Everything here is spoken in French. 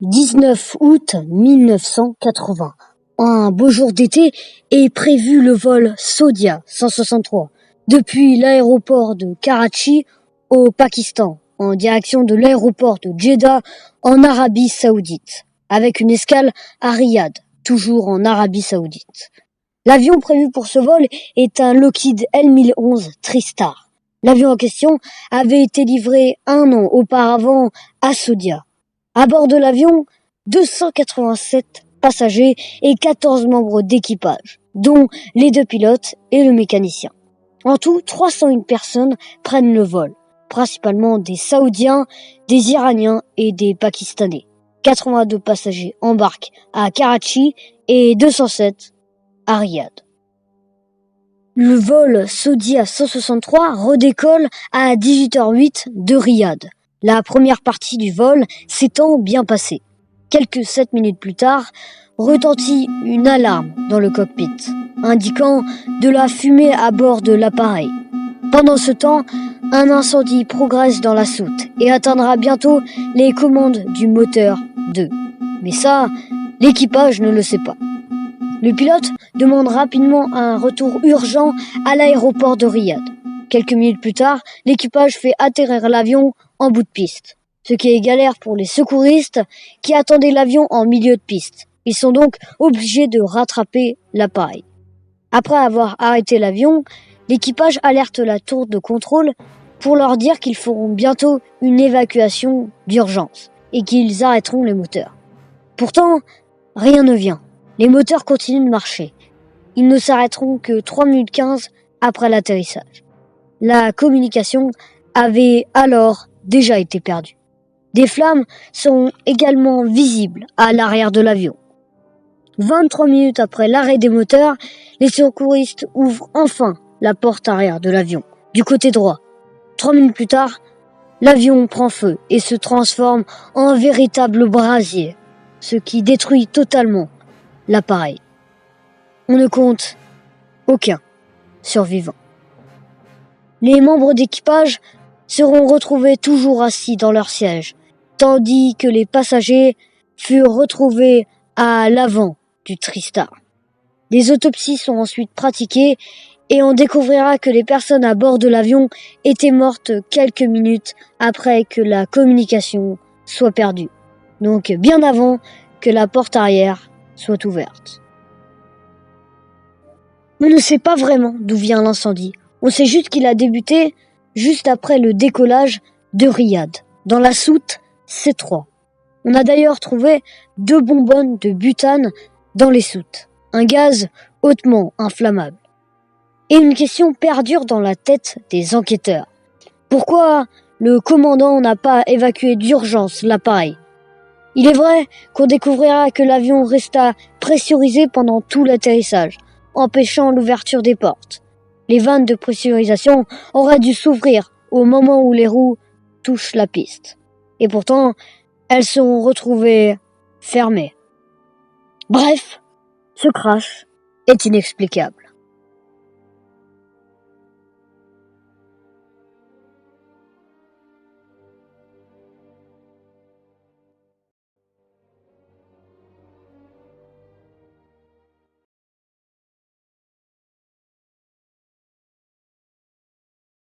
19 août 1980. Un beau jour d'été est prévu le vol Saudia 163 depuis l'aéroport de Karachi au Pakistan en direction de l'aéroport de Jeddah en Arabie Saoudite, avec une escale à Riyad, toujours en Arabie Saoudite. L'avion prévu pour ce vol est un Lockheed L-1011 TriStar. L'avion en question avait été livré 1 an auparavant à Saudia. À bord de l'avion, 287 passagers et 14 membres d'équipage, dont les 2 pilotes et le mécanicien. En tout, 301 personnes prennent le vol, principalement des Saoudiens, des Iraniens et des Pakistanais. 82 passagers embarquent à Karachi et 207 à Riyad. Le vol Saudia 163 redécolle à 18h08 de Riyad. La première partie du vol s'étant bien passée. Quelques 7 minutes plus tard, retentit une alarme dans le cockpit, indiquant de la fumée à bord de l'appareil. Pendant ce temps, un incendie progresse dans la soute et atteindra bientôt les commandes du moteur 2. Mais ça, l'équipage ne le sait pas. Le pilote demande rapidement un retour urgent à l'aéroport de Riyad. Quelques minutes plus tard, l'équipage fait atterrir l'avion en bout de piste, ce qui est galère pour les secouristes qui attendaient l'avion en milieu de piste. Ils sont donc obligés de rattraper l'appareil. Après avoir arrêté l'avion, l'équipage alerte la tour de contrôle pour leur dire qu'ils feront bientôt une évacuation d'urgence et qu'ils arrêteront les moteurs. Pourtant, rien ne vient. Les moteurs continuent de marcher. Ils ne s'arrêteront que 3 minutes 15 après l'atterrissage. La communication avait alors déjà été perdue. Des flammes sont également visibles à l'arrière de l'avion. 23 minutes après l'arrêt des moteurs, les secouristes ouvrent enfin la porte arrière de l'avion, du côté droit. 3 minutes plus tard, l'avion prend feu et se transforme en un véritable brasier, ce qui détruit totalement l'appareil. On ne compte aucun survivant. Les membres d'équipage seront retrouvés toujours assis dans leur siège, tandis que les passagers furent retrouvés à l'avant du TriStar. Des autopsies sont ensuite pratiquées et on découvrira que les personnes à bord de l'avion étaient mortes quelques minutes après que la communication soit perdue, donc bien avant que la porte arrière soit ouverte. On ne sait pas vraiment d'où vient l'incendie. On sait juste qu'il a débuté juste après le décollage de Riyad, dans la soute C3. On a d'ailleurs trouvé 2 bonbonnes de butane dans les soutes, un gaz hautement inflammable. Et une question perdure dans la tête des enquêteurs. Pourquoi le commandant n'a pas évacué d'urgence l'appareil ? Il est vrai qu'on découvrira que l'avion resta pressurisé pendant tout l'atterrissage, empêchant l'ouverture des portes. Les vannes de pressurisation auraient dû s'ouvrir au moment où les roues touchent la piste. Et pourtant, elles sont retrouvées fermées. Bref, ce crash est inexplicable.